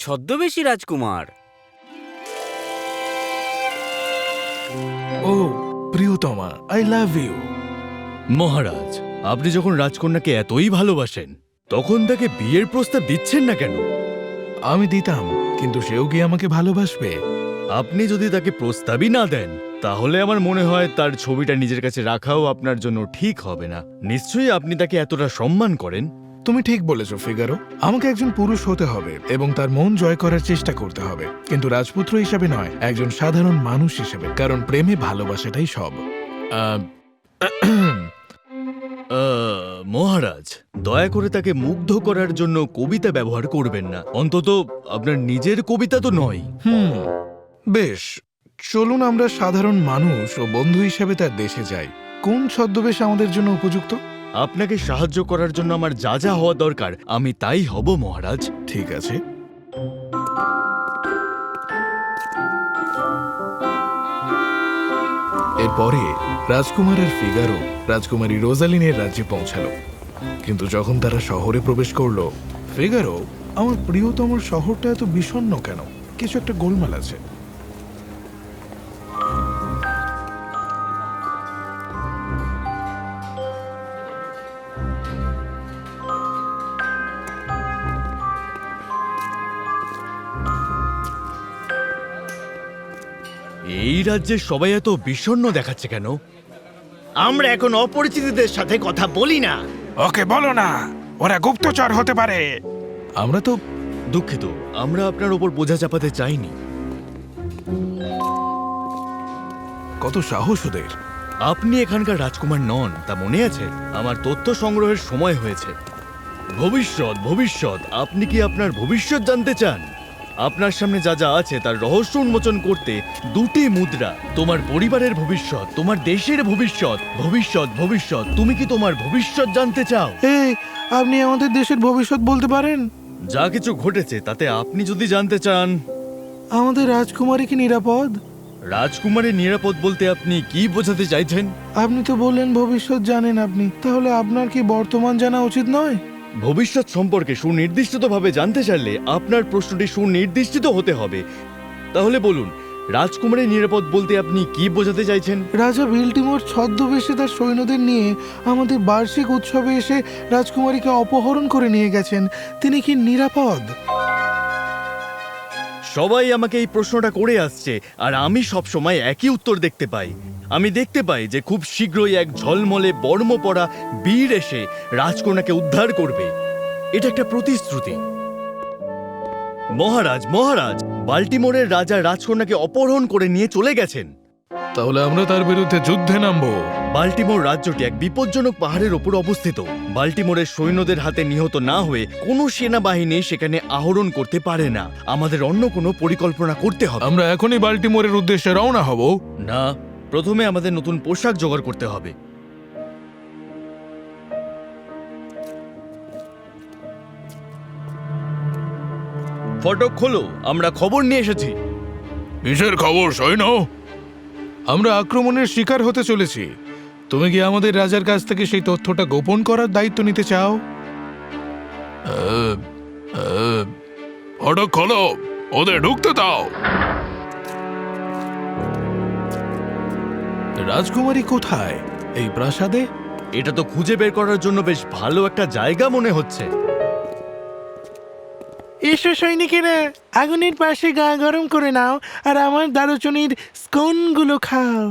ছদ্মবেশী রাজকুমার। ও প্রিয়তমা, I love you. মহারাজ, আপনি যখন রাজকন্যাকে এতই ভালোবাসেন তখন তাকে বিয়ের প্রস্তাব দিচ্ছেন না কেন? আমি দিতাম, কিন্তু সেও কি আমাকে ভালোবাসবে? আপনি যদি তাকে প্রস্তাবই না দেন তাহলে আমার মনে হয় তার ছবিটা নিজের কাছে রাখাও আপনার জন্য ঠিক হবে না। নিশ্চয়ই আপনি তাকে এতটা সম্মান করেন। তুমি ঠিক বলেছো ফিগারো। আমাকে একজন পুরুষ হতে হবে এবং তার মন জয় করার চেষ্টা করতে হবে, কিন্তু রাজপুত্র হিসাবে নয়, একজন সাধারণ মানুষ হিসেবে, কারণ প্রেমে ভালোবাসাটাই সব। মহারাজ, দয়া করে তাকে মুগ্ধ করার জন্য কবিতা ব্যবহার করবেন না। অন্তত আপনার নিজের কবিতা তো নয়। বেশ, চলুন আমরা সাধারণ মানুষ ও বন্ধু হিসেবে তার দেশে যাই। কোন ছদ্মবেশ আমাদের জন্য উপযুক্ত? আপনাকে সাহায্য করার জন্য আমার যা যা হওয়া দরকার আমি তাই হব মহারাজ। ঠিক আছে। এরপরে রাজকুমার আর ফিগারো রাজকুমারী রোজালিনের রাজ্যে পৌঁছালো। কিন্তু যখন তারা শহরে প্রবেশ করলো, ফিগারো, আমার প্রিয়তম শহরটা এত বিষণ্ণ কেন? কিছু একটা গোলমাল আছে। এই রাজ্যের সবাই এত বিষণ্ণ দেখাচ্ছে কেন? আমরা এখন অপরিচিতদের সাথে কথা বলি না। ওকে বলো না, ওরা গুপ্তচর হতে পারে। আমরা তো দুঃখিত, আমরা আপনার ওপর বোঝা চাপাতে চাইনি। কত সাহস ওদের! আপনি এখানকার রাজকুমার নন তা মনে আছে? আমার তথ্য সংগ্রহের সময় হয়েছে। ভবিষ্যৎ, ভবিষ্যৎ, আপনি কি আপনার ভবিষ্যৎ জানতে চান? আপনার সামনে যা যা আছে তার রহস্য উন্মোচন করতে দুটি মুদ্রা। তোমার পরিবারের ভবিষ্যৎ, তোমার দেশের ভবিষ্যৎ। ভবিষ্যৎ, ভবিষ্যৎ, তুমি কি তোমার ভবিষ্যৎ জানতে চাও? এই, আপনি আমাদের দেশের ভবিষ্যৎ বলতে পারেন? যা কিছু ঘটেছে তাতে আপনি যদি জানতে চান। আমাদের রাজকুমারী কি নিরাপদ? রাজকুমারের নিরাপদ বলতে আপনি কি বোঝাতে চাইছেন? আপনি তো বললেন ভবিষ্যৎ জানেন আপনি, তাহলে আপনার কি বর্তমান জানা উচিত নয়? ভবিষ্যৎ সম্পর্কে সুনির্দিষ্টভাবে জানতে চাইলে আপনার প্রশ্নটি সুনির্দিষ্ট হতে হবে। তাহলে বলুন, রাজকুমারের নিরাপদ বলতে আপনি কি বোঝাতে চাইছেন? রাজা বিল্টিমোর ছদ্মবেশে তার সৈন্যদের নিয়ে আমাদের বার্ষিক উৎসবে এসে রাজকুমারীকে অপহরণ করে নিয়ে গেছেন। তিনি কি নিরাপদ? সবাই আমাকে এই প্রশ্নটা করে আসছে আর আমি সব সময় একই উত্তর দেখতে পাই। আমি দেখতে পাই যে খুব শীঘ্রই এক ঝলমলে বর্ম পরা বীর এসে রাজকন্যাকে উদ্ধার করবে। এটা একটা প্রতিশ্রুতি। মহারাজ, মহারাজ, বাল্টিমোরের রাজা রাজকন্যাকে অপহরণ করে নিয়ে চলে গেছেন। তাহলে আমরা তার বিরুদ্ধে যুদ্ধে নামবো। বাল্টিমোর রাজ্যটি এক বিপজ্জনক পাহাড়ের ওপর অবস্থিত। বাল্টিমোরের সৈন্যদের হাতে নিহত না হয়ে কোনো সেনাবাহিনী সেখানে আহরণ করতে পারে না। আমাদের অন্য কোনো পরিকল্পনা করতে হবে। আমরা এখনই বাল্টিমোরের উদ্দেশ্যে রওনা হব। না, প্রথমে আমাদের নতুন পোশাক জোগাড় করতে হবে। ফটক খোলো, আমরা খবর নিয়ে এসেছি। কিসের খবর সৈন্য? আমরা আক্রমণের শিকার হতে চলেছি। তুমি কি আমাদের রাজার কাছ থেকে সেই তথ্যটা গোপন করার দায়িত্ব নিতে চাও? ফটক খোলো, ওদের ঢুকতে দাও। রাজকুমারী কোথায়? এই প্রাসাদে? এটা তো খুঁজে বের করার জন্য বেশ ভালো একটা জায়গা মনে হচ্ছে। এসো সৈনিকেরা, আগুনের পাশে গা গরম করে নাও আর আমার দারুচিনির স্কোনগুলো খাও।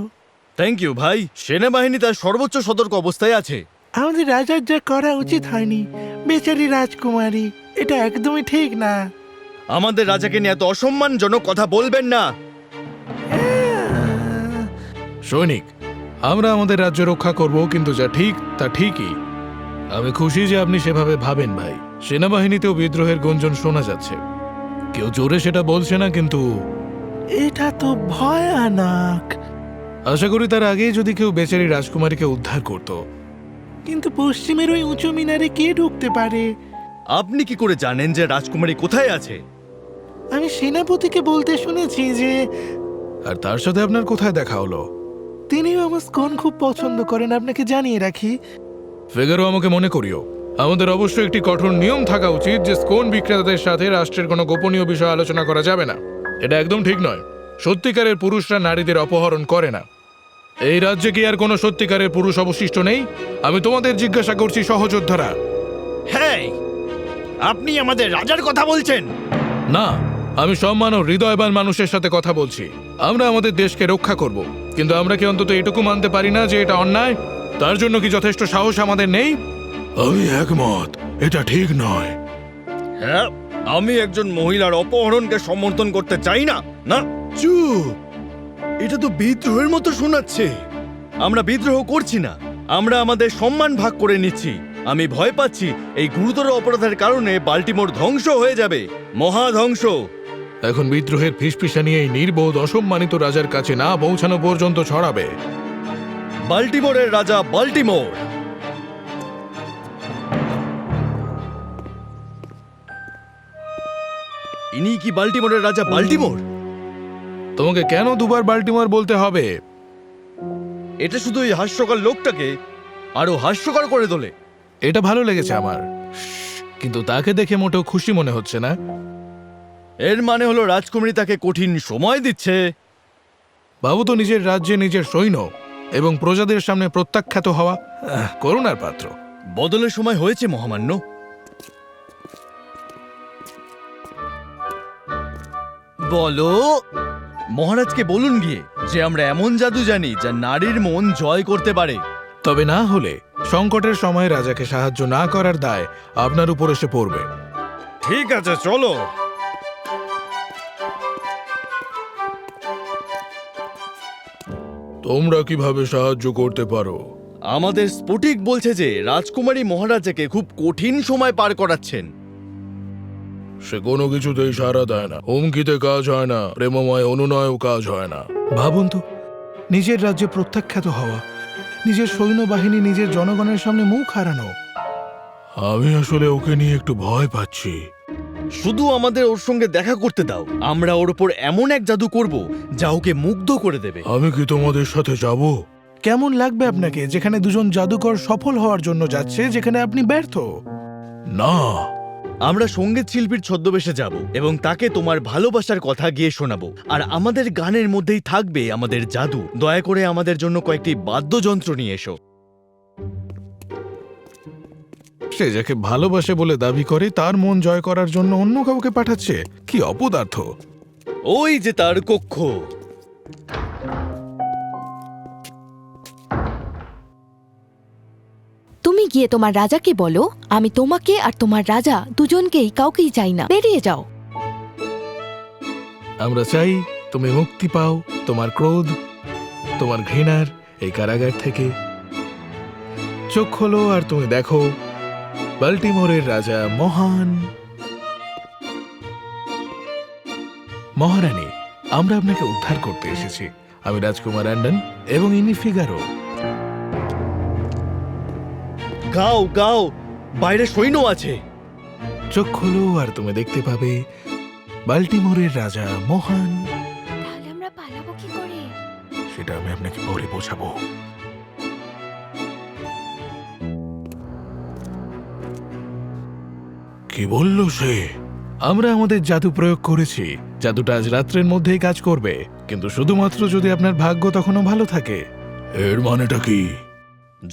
থ্যাংক ইউ ভাই। সেনাবাহিনী তার সর্বোচ্চ সতর্ক অবস্থায় আছে। আমাদের রাজার যা করা উচিত হয়নি, বেচারি রাজকুমারী, এটা একদমই ঠিক না। আমাদের রাজাকে নিয়ে এত অসম্মানজনক কথা বলবেন না। সৈনিক, আমরা আমাদের রাজ্য রক্ষা করব, কিন্তু যা ঠিক তা ঠিকই। আমি খুশি যে আপনি সেভাবে ভাবেন ভাই। সেনাবাহিনীতেও বিদ্রোহের গুঞ্জন শোনা যাচ্ছে। কেউ জোরে সেটা বলছে না, কিন্তু এটা তো ভয়ানক। আশা করি তার আগেই যদি কেউ বেচারি রাজকুমারীকে উদ্ধার করত। কিন্তু পশ্চিমের ওই উঁচু মিনারে কে ঢুকতে পারে? আপনি কি করে জানেন যে রাজকুমারী কোথায় আছে? আমি সেনাপতিকে বলতে শুনেছি যে আর তার সাথে আপনার কোথায় দেখা হলো? তিনিও আমার স্কোন খুব পছন্দ করেন, আপনাকে জানিয়ে রাখি। ফিগারো, আমাকে মনে করিও। আমাদের অবশ্যই একটি কঠোর নিয়ম থাকা উচিত যে স্কোন বিক্রেতাদের সাথে রাষ্ট্রের কোনো গোপনীয় বিষয় আলোচনা করা যাবে না। এটা একদম ঠিক নয়। সত্যিকারের পুরুষরা নারীদের অপহরণ করে না। এই রাজ্যে কি আর কোনো সত্যিকারের পুরুষ অবশিষ্ট নেই? আমি তোমাদের জিজ্ঞাসা করছি, সহযোদ্ধারা। হ্যাঁ, আপনি আমাদের রাজার কথা বলছেন? না, আমি সম্মান ও হৃদয়বান মানুষের সাথে কথা বলছি। আমরা আমাদের দেশকে রক্ষা করব, কিন্তু আমরা কি অন্তত এটুকু মানতে পারি না যে এটা অন্যায়? তার জন্য কি যথেষ্ট সাহস আমাদের নেই? আমি একমত, এটা ঠিক নয়। হ্যাঁ, আমি একজন মহিলার অপহরণকে সমর্থন করতে চাই না। না, চুপ! এটা তো বিদ্রোহের মতো শোনাচ্ছে। আমরা বিদ্রোহ করছি না, আমরা আমাদের সম্মান ভাগ করে নিচ্ছি। আমি ভয় পাচ্ছি এই গুরুতর অপরাধের কারণে বাল্টিমোর ধ্বংস হয়ে যাবে, মহাধ্বংস। এখন বিদ্রোহের ফিসফিসানি এই নির্বোধ অসম্মানিত রাজার কাছে না পৌঁছানো পর্যন্ত ছড়াবে। বাল্টিমোরের রাজা বাল্টিমোর। ইনি কি বাল্টিমোরের রাজা বাল্টিমোর? তোমাকে কেন দুবার বাল্টিমোর বলতে হবে? এটা শুধু এই হাস্যকর লোকটাকে আরো হাস্যকর করে তোলে। এটা ভালো লেগেছে আমার, কিন্তু তাকে দেখে মোটেও খুশি মনে হচ্ছে না। এর মানে হলো রাজকুমারী তাকে কঠিন সময় দিচ্ছে। বাবু তো নিজের রাজ্যে নিজের সৈন্য এবং প্রজাদের সামনে প্রত্যাখ্যাত হওয়া করুণার পাত্র। বদলের সময় হয়েছে মহামান্য। বলো, মহারাজকে বলুন গিয়ে যে আমরা এমন জাদু জানি যা নারীর মন জয় করতে পারে। তবে না হলে সংকটের সময় রাজাকে সাহায্য না করার দায় আপনার উপর এসে পড়বে। ঠিক আছে, চলো। তোমরা কিভাবে সাহায্য করতে পারো? আমাদের স্ফটিক বলছে যে রাজকুমারী মহারাজাকে খুব কঠিন সময় পার করাচ্ছেন। সে কোনো কিছুতেই সাড়া দেয় না। হুমকিতে কাজ হয় না, প্রেমময় অনুনয়েও কাজ হয় না। ভাবুন তো, নিজের রাজ্যে প্রত্যাখ্যাত হওয়া, নিজের সৈন্যবাহিনী নিজের জনগণের সামনে মুখ হারানো। আমি আসলে ওকে নিয়ে একটু ভয় পাচ্ছি। শুধু আমাদের ওর সঙ্গে দেখা করতে দাও, আমরা ওর উপর এমন এক জাদু করব যা ওকে মুগ্ধ করে দেবে। আমি কি তোমাদের সাথে যাব? কেমন লাগবে আপনাকে যেখানে দুজন জাদুকর সফল হওয়ার জন্য যাচ্ছে, যেখানে আপনি ব্যর্থ? না। আমরা সঙ্গীত শিল্পীর ছদ্মবেশে যাব এবং তাকে তোমার ভালোবাসার কথা গিয়ে শোনাবো, আর আমাদের গানের মধ্যেই থাকবে আমাদের জাদু। দয়া করে আমাদের জন্য কয়েকটি বাদ্যযন্ত্র নিয়ে এসো। সে যাকে ভালোবাসে বলে দাবি করে তার মন জয় করার জন্য অন্য কাউকে পাঠাচ্ছে। কি অপদার্থ! ওই যে তার কক্ষ। তুমি গিয়ে তোমার রাজাকে বলো, আমি তোমাকে আর তোমার রাজা দুজনকেই কাউকেই চাই না, বেরিয়ে যাও। আমরা চাই তুমি মুক্তি পাও তোমার ক্রোধ, তোমার ঘৃণার এই কারাগার থেকে। চোখ খোলো আর তুমি দেখো, বাল্টিমোরের রাজা মহান। মহারানী, আমরা আপনাকে উদ্ধার করতে এসেছি। আমি রাজকুমার অ্যান্ডন এবং ইনি ফিগারো। গাও গাও, বাইরে সৈন্য আছে। চোখ খোলো আর তুমি দেখতে পাবে বাল্টিমোরের রাজা মহান। তাহলে আমরা পালাবো কি করে? সেটা আমি আপনাকে পরে বোঝাবো। কি বললো সে? আমরা আমাদের জাদু প্রয়োগ করেছি। জাদুটা আজ রাত্রের মধ্যেই কাজ করবে, কিন্তু শুধুমাত্র যদি আপনার ভাগ্য তখনও ভালো থাকে। এর মানেটা কি?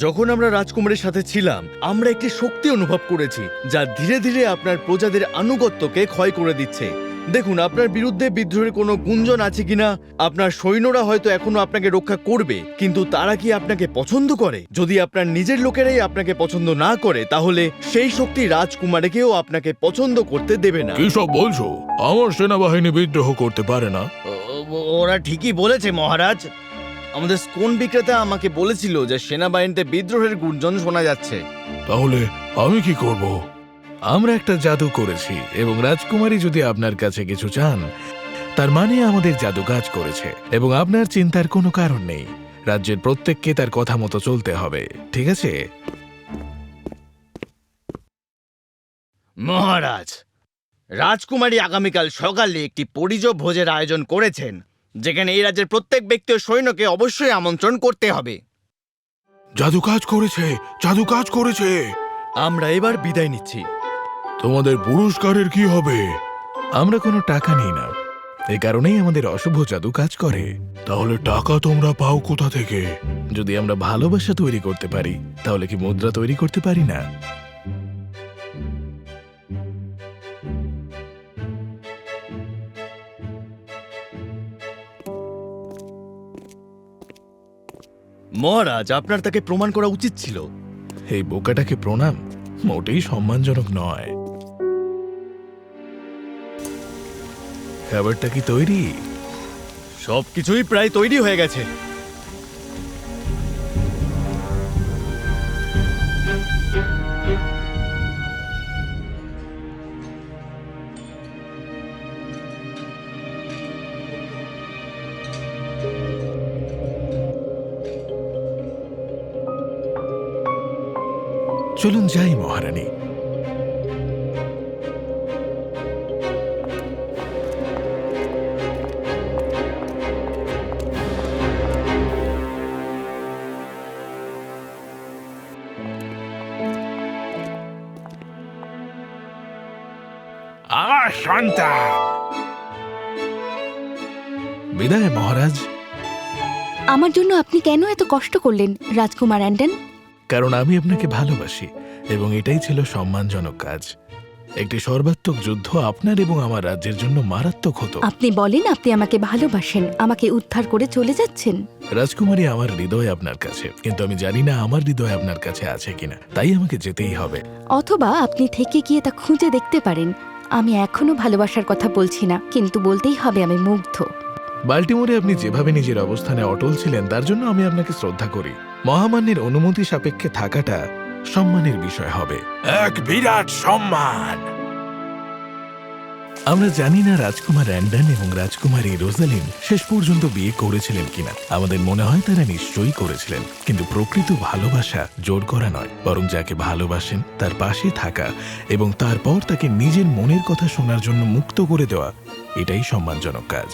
যখন আমরা রাজকুমারের সাথে ছিলাম, আমরা একটি শক্তি অনুভব করেছি যা ধীরে ধীরে আপনার প্রজাদের আনুগত্যকে ক্ষয় করে দিচ্ছে। দেখুন, আপনার বিরুদ্ধে বিদ্রোহের কোনো গুঞ্জন আছে কিনা। আপনার সৈন্যরা হয়তো এখনো আপনাকে রক্ষা করবে, কিন্তু তারা কি আপনাকে পছন্দ করে? যদি আপনার নিজের লোকেরাই আপনাকে পছন্দ না করে, তাহলে সেই শক্তি রাজকুমারকেও আপনাকে পছন্দ করতে দেবে না। কি সব বলছো? আমার সেনাবাহিনী বিদ্রোহ করতে পারে না। ওরা ঠিকই বলেছে মহারাজ। আমাদের স্কোন বিক্রেতা আমাকে বলেছিল যে সেনাবাহিনীতে বিদ্রোহের গুঞ্জন শোনা যাচ্ছে। তাহলে আমি কি করব? আমরা একটা জাদু করেছি এবং রাজকুমারী যদি আপনার কাছে কিছু চান, তার মানে আমাদের জাদু কাজ করেছে এবং আপনার চিন্তার কোনো কারণ নেই। রাজ্যের প্রত্যেককে তার কথা মতো চলতে হবে, ঠিক আছে? মহারাজ, রাজকুমারী আগামীকাল সকালে একটি পরিযোগ ভোজের আয়োজন করেছেন, যেখানে এই রাজ্যের প্রত্যেক ব্যক্তি ও সৈন্যকে অবশ্যই আমন্ত্রণ করতে হবে। জাদু কাজ করেছে, জাদু কাজ করেছে। আমরা এবার বিদায় নিচ্ছি। তোমাদের পুরস্কারের কি হবে? আমরা কোনো টাকা নিই না, এই কারণেই আমাদের অশুভ জাদু কাজ করে। তাহলে টাকা তোমরা পাও কোথা থেকে? যদি আমরা ভালোবাসা তৈরি করতে পারি তাহলে কি মুদ্রা তৈরি করতে পারি না? মহারাজ, আপনার তাকে প্রমাণ করা উচিত ছিল। এই বোকাটাকে প্রণাম মোটেই সম্মানজনক নয়। খাবারটা কি তৈরি? সবকিছুই প্রায় তৈরি হয়ে গেছে। চলুন যাই মহারানী। আমার সন্তান। বিদায় মহারাজ। আমার জন্য আপনি কেন এত কষ্ট করলেন রাজকুমার অ্যান্ডন? কারণ আমি আপনাকে ভালোবাসি এবং এটাই ছিল সম্মানজনক কাজ। একটি সর্বাত্মক যুদ্ধ আপনার এবং আমার রাজ্যের জন্য মারাত্মক হতো। আপনি বলেন আপনি আমাকে ভালোবাসেন, আমাকে উদ্ধার করে চলে যাচ্ছেন। রাজকুমারী, আমার হৃদয় আপনার কাছে, কিন্তু আমি জানি না আমার হৃদয় আপনার কাছে আছে কিনা, তাই আমাকে যেতেই হবে। অথবা আপনি থেকে গিয়ে তা খুঁজে দেখতে পারেন। আমি এখনো ভালোবাসার কথা বলছি না, কিন্তু বলতেই হবে আমি মুগ্ধ। বাল্টিমোরে আপনি যেভাবে নিজের অবস্থানে অটল ছিলেন তার জন্য আমি আপনাকে শ্রদ্ধা করি। মহামান্যের অনুমতি সাপেক্ষে থাকাটা সম্মানের বিষয় হবে। এক বিরাট সম্মান। আমরা জানি না রাজকুমার অ্যান্ডন এবং রাজকুমারী রোজালিন শেষ পর্যন্ত বিয়ে করেছিলেন কিনা। আমাদের মনে হয় তারা নিশ্চয়ই করেছিলেন, কিন্তু প্রকৃত ভালোবাসা জোর করা নয়, বরং যাকে ভালোবাসেন তার পাশে থাকা এবং তারপর তাকে নিজের মনের কথা শোনার জন্য মুক্ত করে দেওয়া, এটাই সম্মানজনক কাজ।